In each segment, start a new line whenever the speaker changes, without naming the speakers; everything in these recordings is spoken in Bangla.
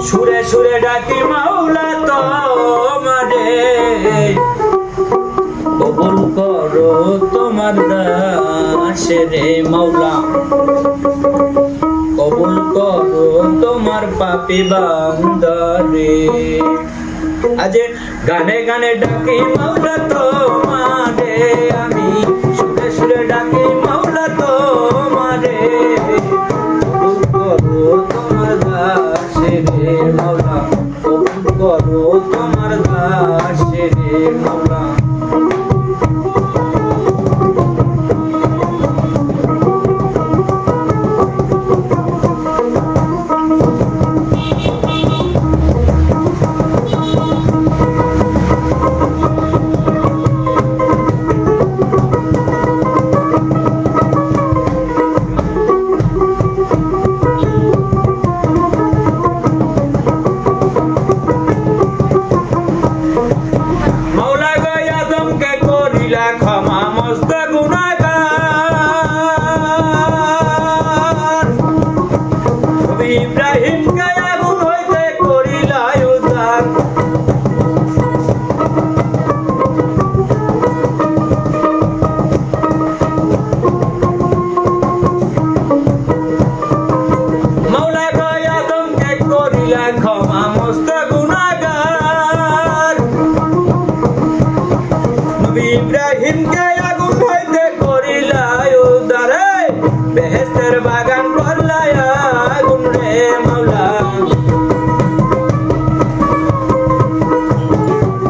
সুরে সুরে ডাকি মাওলা তোমারে কবুল করো তোমার দাসেরে মাওলা কবুল করো তোমার পাপী বান্দারে আজ গানে গানে ডাকি মাওলা তোমারে আমি সুরে সুরে ডাকি মাওলা তোমারে কবুল করো তোমার দাসেরে মাওলা কবুল করো তোমার দাসেরে মাওলা ইব্রাহিম কে আগুন হইতে করিলা উদ্ধার মাওলা গো আদম কে করিলা ক্ষমা মস্ত গুনাহগার নবী ইব্রাহিম কে আগুন হইতে করিলা উদ্ধার বেহেশতের বাগান করলা আগুন রে মাওলা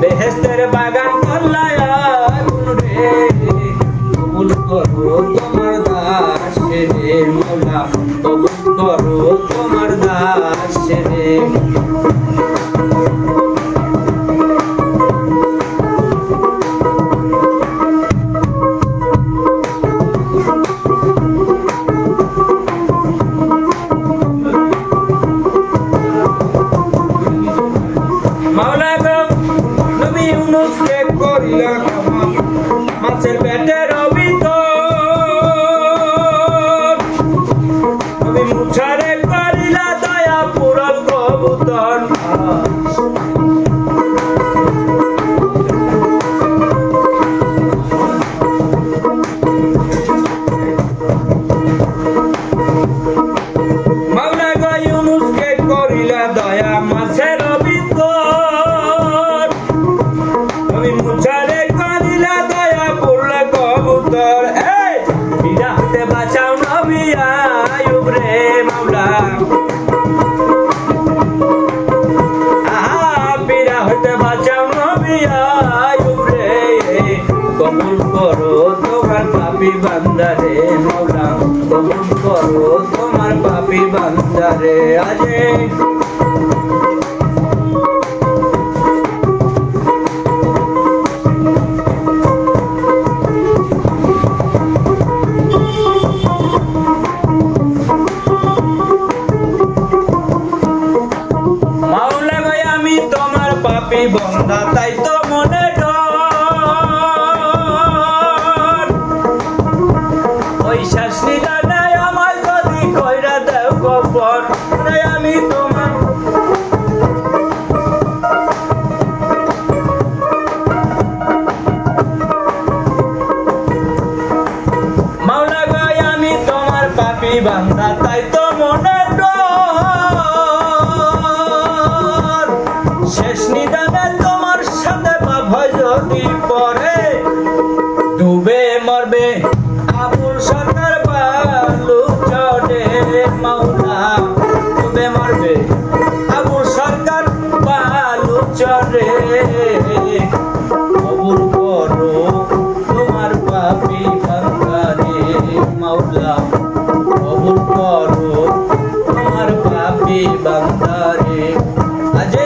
বেহেশতের বাগান করলা আগুন রে কবুল করো তোমার দাসেরে মাওলা কবুল করো তোমার দাসেরে মাওলা গো নবী ইউনূস কে করিলা ক্ষমা মাছের পেটের ভিতর নবী মুসারে করিলা দয়া পূরণ কবুতর মাওলা গো ইউনূস কে করিলা দয়া মাছের মুছারে করিলা দয়া পড়লা কবুতর এই বিনা হতে বাঁচাও নবী আইয়ুব রে মাওলা বিনা হতে বাঁচাও নবী আইয়ুব রে কবুল করো তোমার পাপী বান্দারে মাওলা কবুল করো তোমার পাপী বান্দারে আজে পাপী বন্দা তাই তো মনে ডর ওই শাস্তি নাই আমার যদি কইরা দেও কবর আমি তোমার মাওলা গো আমি তোমার পাপী বান্দা তাই তো মনে ডর শেষ নিদানে তোমার সাথে ভয় যদি পরে ডুবে মরবে আবুল সরকার বালু চড়ে মাওলা ডুবে মরবে আবুল সরকার বালু চড়ে কবুল করো তোমার পাপী বান্দারে মাওলা কবুল করো তোমার পাপী বান্দারে আজে